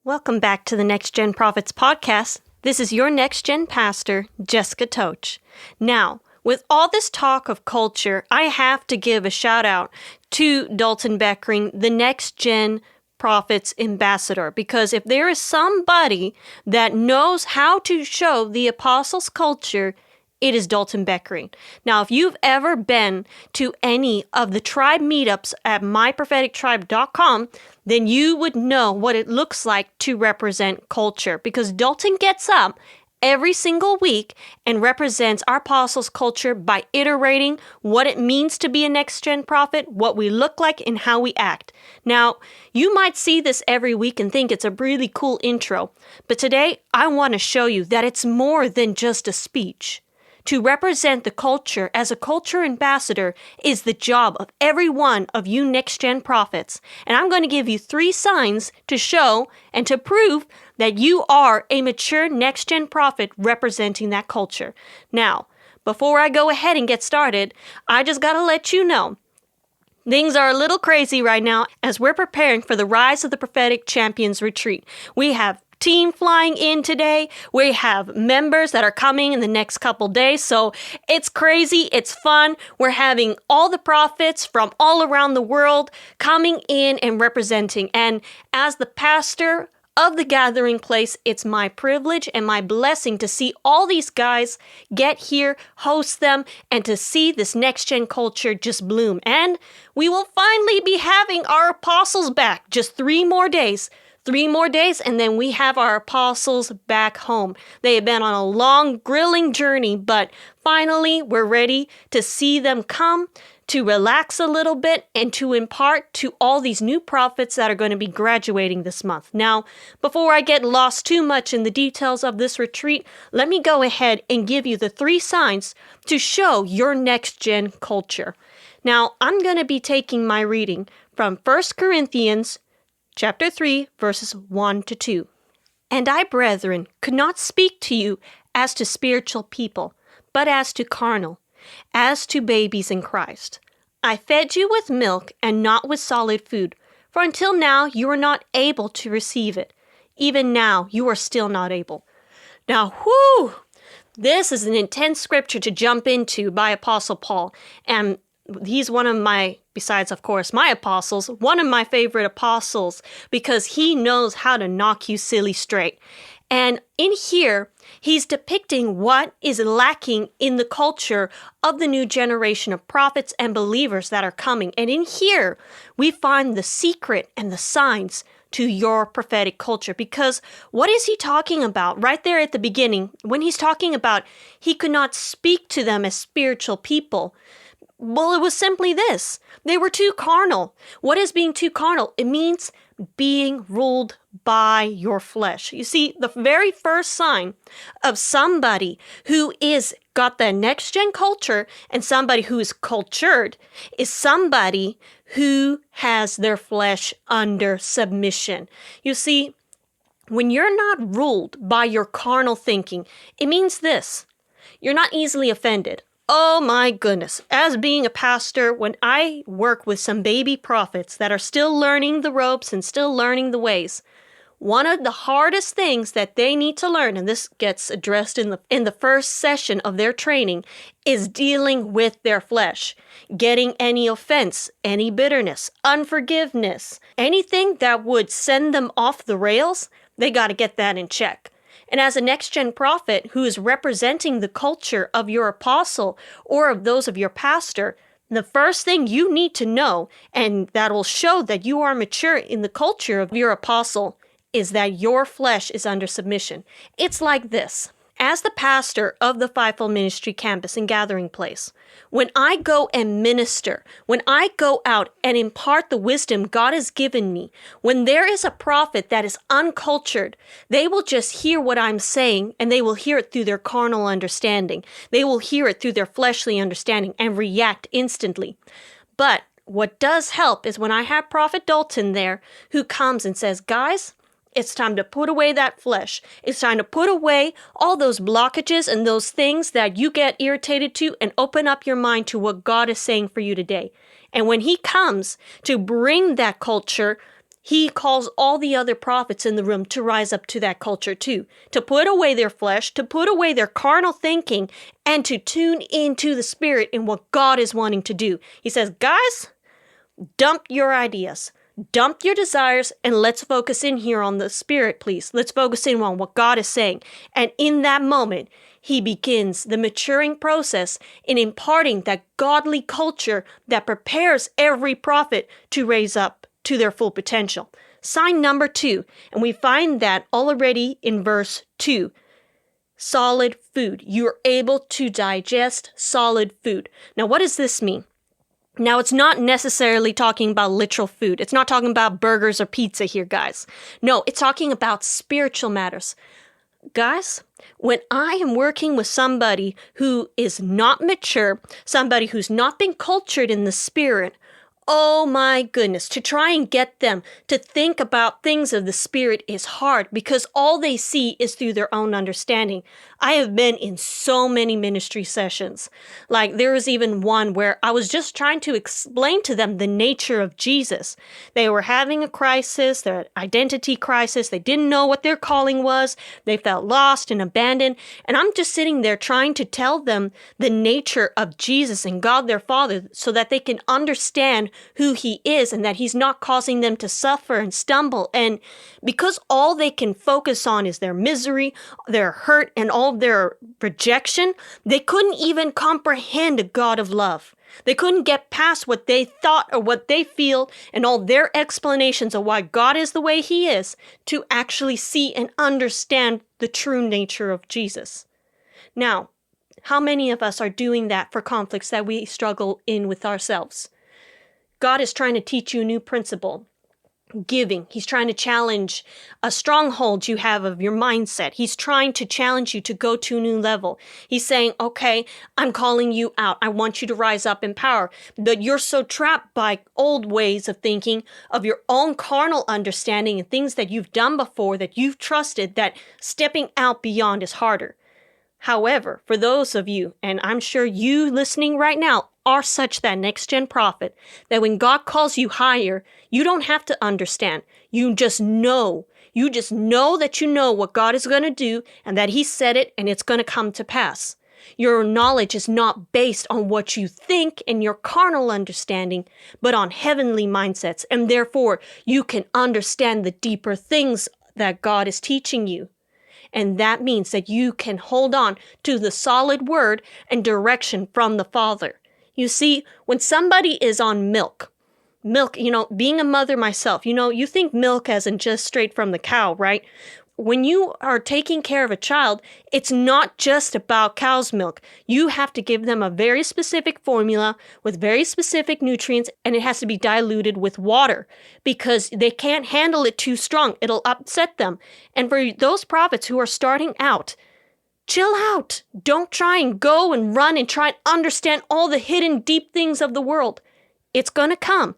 Welcome back to the Next Gen Prophets podcast. This is your Next Gen pastor, Jessica Toach. Now, with all this talk of culture, I have to give a shout out to Dalton Beckering, the Next Gen Prophets ambassador, because if there is somebody that knows how to show the apostles' culture, it is Dalton Beckering. Now, if you've ever been to any of the tribe meetups at myprophetictribe.com, then you would know what it looks like to represent culture, because Dalton gets up every single week and represents our apostles' culture by iterating what it means to be a next-gen prophet, what we look like, and how we act. Now, you might see this every week and think it's a really cool intro, but today I want to show you that it's more than just a speech. To represent the culture as a culture ambassador is the job of every one of you next-gen prophets. And I'm going to give you 3 signs to show and to prove that you are a mature next-gen prophet representing that culture. Now, before I go ahead and get started, I just got to let you know, things are a little crazy right now as we're preparing for the Rise of the Prophetic Champions retreat. We have team flying in today. We have members that are coming in the next couple days. So it's crazy. It's fun. We're having all the prophets from all around the world coming in and representing. And as the pastor of the gathering place, it's my privilege and my blessing to see all these guys get here, host them, and to see this next-gen culture just bloom. And we will finally be having our apostles back. Just 3 more days. 3 more days, and then we have our apostles back home. They have been on a long, grilling journey, but finally, we're ready to see them come, to relax a little bit, and to impart to all these new prophets that are going to be graduating this month. Now, before I get lost too much in the details of this retreat, let me go ahead and give you the 3 signs to show your next-gen culture. Now, I'm going to be taking my reading from 1 Corinthians Chapter 3, verses 1 to 2. And I, brethren, could not speak to you as to spiritual people, but as to carnal, as to babies in Christ. I fed you with milk and not with solid food, for until now you are not able to receive it. Even now you are still not able. Now, this is an intense scripture to jump into by Apostle Paul, and he's one of my, besides, of course, my apostles, one of my favorite apostles, because he knows how to knock you silly straight. And in here, he's depicting what is lacking in the culture of the new generation of prophets and believers that are coming. And in here, we find the secret and the signs to your prophetic culture. Because what is he talking about right there at the beginning when he's talking about he could not speak to them as spiritual people? Well, it was simply this. They were too carnal. What is being too carnal? It means being ruled by your flesh. You see, the very first sign of somebody who is got the next-gen culture and somebody who is cultured is somebody who has their flesh under submission. You see, when you're not ruled by your carnal thinking, it means this. You're not easily offended. Oh my goodness. As being a pastor, when I work with some baby prophets that are still learning the ropes and still learning the ways, one of the hardest things that they need to learn, and this gets addressed in the first session of their training, is dealing with their flesh, getting any offense, any bitterness, unforgiveness, anything that would send them off the rails, they got to get that in check. And as a next-gen prophet who is representing the culture of your apostle or of those of your pastor, the first thing you need to know, and that will show that you are mature in the culture of your apostle, is that your flesh is under submission. It's like this. As the pastor of the Fivefold Ministry Campus and Gathering Place, when I go and minister, when I go out and impart the wisdom God has given me, when there is a prophet that is uncultured, they will just hear what I'm saying and they will hear it through their carnal understanding. They will hear it through their fleshly understanding and react instantly. But what does help is when I have Prophet Dalton there who comes and says, guys, it's time to put away that flesh. It's time to put away all those blockages and those things that you get irritated to and open up your mind to what God is saying for you today. And when he comes to bring that culture, he calls all the other prophets in the room to rise up to that culture too, to put away their flesh, to put away their carnal thinking, and to tune into the Spirit in what God is wanting to do. He says, guys, dump your ideas, dump your desires, and let's focus in here on the Spirit, please. Let's focus in on what God is saying. And in that moment, he begins the maturing process in imparting that godly culture that prepares every prophet to raise up to their full potential. Sign number 2, and we find that already in verse 2. Solid food. You're able to digest solid food. Now, what does this mean? Now, it's not necessarily talking about literal food. It's not talking about burgers or pizza here, guys. No, it's talking about spiritual matters. Guys, when I am working with somebody who is not mature, somebody who's not been cultured in the Spirit, oh my goodness, to try and get them to think about things of the Spirit is hard because all they see is through their own understanding. I have been in so many ministry sessions. Like there was even one where I was just trying to explain to them the nature of Jesus. They were having a crisis, their identity crisis. They didn't know what their calling was. They felt lost and abandoned. And I'm just sitting there trying to tell them the nature of Jesus and God their Father so that they can understand who he is and that he's not causing them to suffer and stumble. And because all they can focus on is their misery, their hurt, and all their rejection, they couldn't even comprehend a God of love. They couldn't get past what they thought or what they feel and all their explanations of why God is the way he is to actually see and understand the true nature of Jesus. Now, how many of us are doing that for conflicts that we struggle in with ourselves? God is trying to teach you a new principle. Giving. He's trying to challenge a stronghold you have of your mindset. He's trying to challenge you to go to a new level. He's saying, okay, I'm calling you out. I want you to rise up in power. But you're so trapped by old ways of thinking, of your own carnal understanding and things that you've done before, that you've trusted, that stepping out beyond is harder. However, for those of you, and I'm sure you listening right now, are such that next-gen prophet, that when God calls you higher, you don't have to understand. You just know. You just know that you know what God is going to do and that he said it and it's going to come to pass. Your knowledge is not based on what you think and your carnal understanding, but on heavenly mindsets. And therefore, you can understand the deeper things that God is teaching you. And that means that you can hold on to the solid word and direction from the Father. You see, when somebody is on milk, being a mother myself, you think milk as in just straight from the cow, right? When you are taking care of a child, it's not just about cow's milk. You have to give them a very specific formula with very specific nutrients, and it has to be diluted with water because they can't handle it too strong. It'll upset them. And for those prophets who are starting out, chill out. Don't try and go and run and try and understand all the hidden deep things of the world. It's going to come.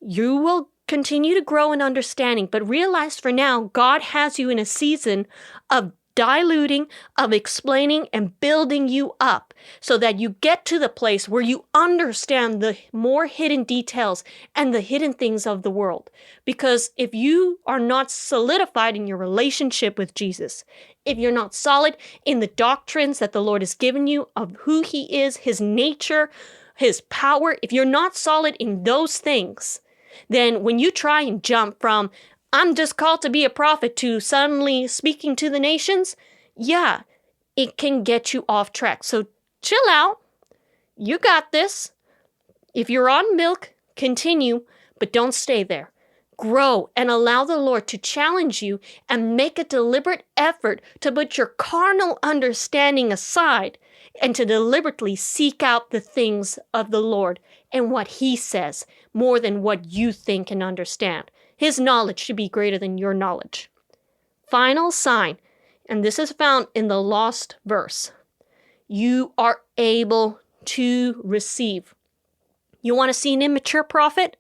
You will continue to grow in understanding, but realize for now, God has you in a season of diluting, of explaining and building you up so that you get to the place where you understand the more hidden details and the hidden things of the world. Because if you are not solidified in your relationship with Jesus, if you're not solid in the doctrines that the Lord has given you of who he is, his nature, his power, if you're not solid in those things, then when you try and jump from, I'm just called to be a prophet, to suddenly speaking to the nations, yeah, it can get you off track. So chill out. You got this. If you're on milk, continue, but don't stay there. Grow and allow the Lord to challenge you and make a deliberate effort to put your carnal understanding aside and to deliberately seek out the things of the Lord and what he says more than what you think and understand. His knowledge should be greater than your knowledge. Final sign, and this is found in the lost verse. You are able to receive. You want to see an immature prophet?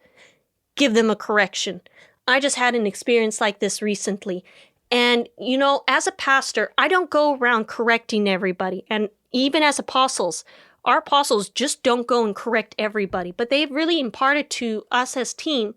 Give them a correction. I just had an experience like this recently. And, as a pastor, I don't go around correcting everybody. And even as apostles, our apostles just don't go and correct everybody. But they've really imparted to us as team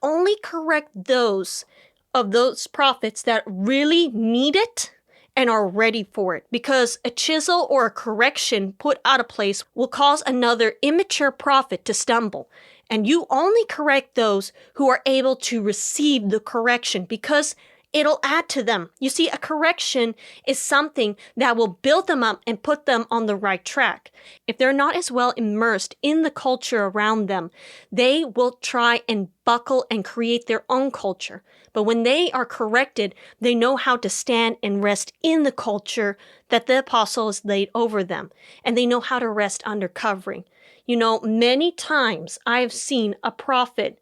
only correct those of those prophets that really need it and are ready for it, because a chisel or a correction put out of place will cause another immature prophet to stumble. And you only correct those who are able to receive the correction, because it'll add to them. You see, a correction is something that will build them up and put them on the right track. If they're not as well immersed in the culture around them, they will try and buckle and create their own culture. But when they are corrected, they know how to stand and rest in the culture that the apostle has laid over them. And they know how to rest under covering. You know, many times I've seen a prophet,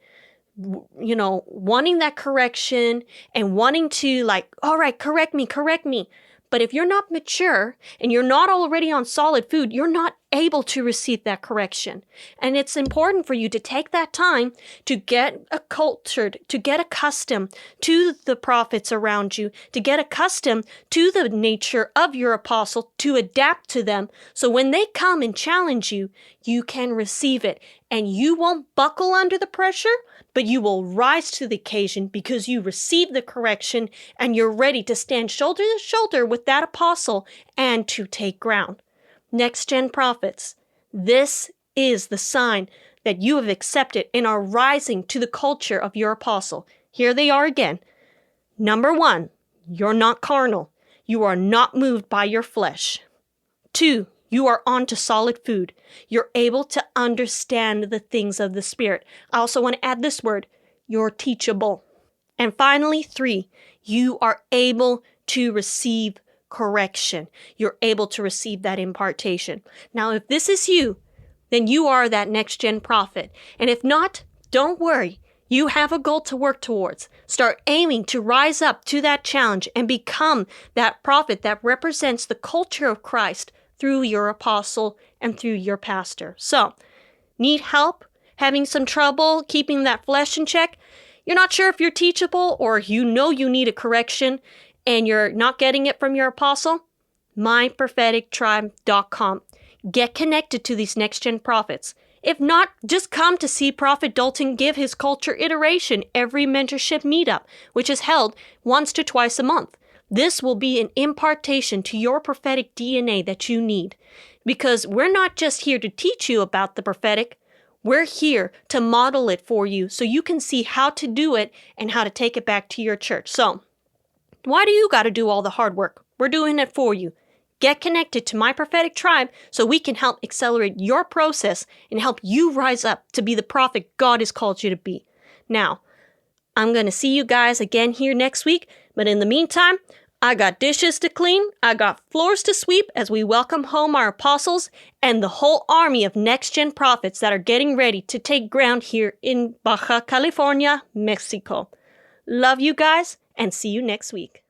you know, wanting that correction and wanting to like, all right, correct me. But if you're not mature and you're not already on solid food, you're not able to receive that correction. And it's important for you to take that time to get acculturated, to get accustomed to the prophets around you, to get accustomed to the nature of your apostle, to adapt to them. So when they come and challenge you, you can receive it and you won't buckle under the pressure, but you will rise to the occasion because you receive the correction and you're ready to stand shoulder to shoulder with that apostle and to take ground. Next gen prophets, this is the sign that you have accepted and are rising to the culture of your apostle. Here they are again. Number 1, you're not carnal. You are not moved by your flesh. 2, you are on to solid food. You're able to understand the things of the Spirit. I also want to add this word, you're teachable. And finally, 3, you are able to receive correction. You're able to receive that impartation. Now, if this is you, then you are that next gen prophet. And if not, don't worry. You have a goal to work towards. Start aiming to rise up to that challenge and become that prophet that represents the culture of Christ through your apostle and through your pastor. So, need help? Having some trouble keeping that flesh in check? You're not sure if you're teachable, or you know you need a correction and you're not getting it from your apostle? myprophetictribe.com. Get connected to these next-gen prophets. If not, just come to see Prophet Dalton give his culture iteration every mentorship meetup, which is held once to twice a month. This will be an impartation to your prophetic DNA that you need, because we're not just here to teach you about the prophetic. We're here to model it for you so you can see how to do it and how to take it back to your church. So, why do you got to do all the hard work? We're doing it for you. Get connected to My Prophetic Tribe so we can help accelerate your process and help you rise up to be the prophet God has called you to be. Now, I'm going to see you guys again here next week, but in the meantime, I got dishes to clean, I got floors to sweep as we welcome home our apostles and the whole army of next-gen prophets that are getting ready to take ground here in Baja California, Mexico. Love you guys, and see you next week.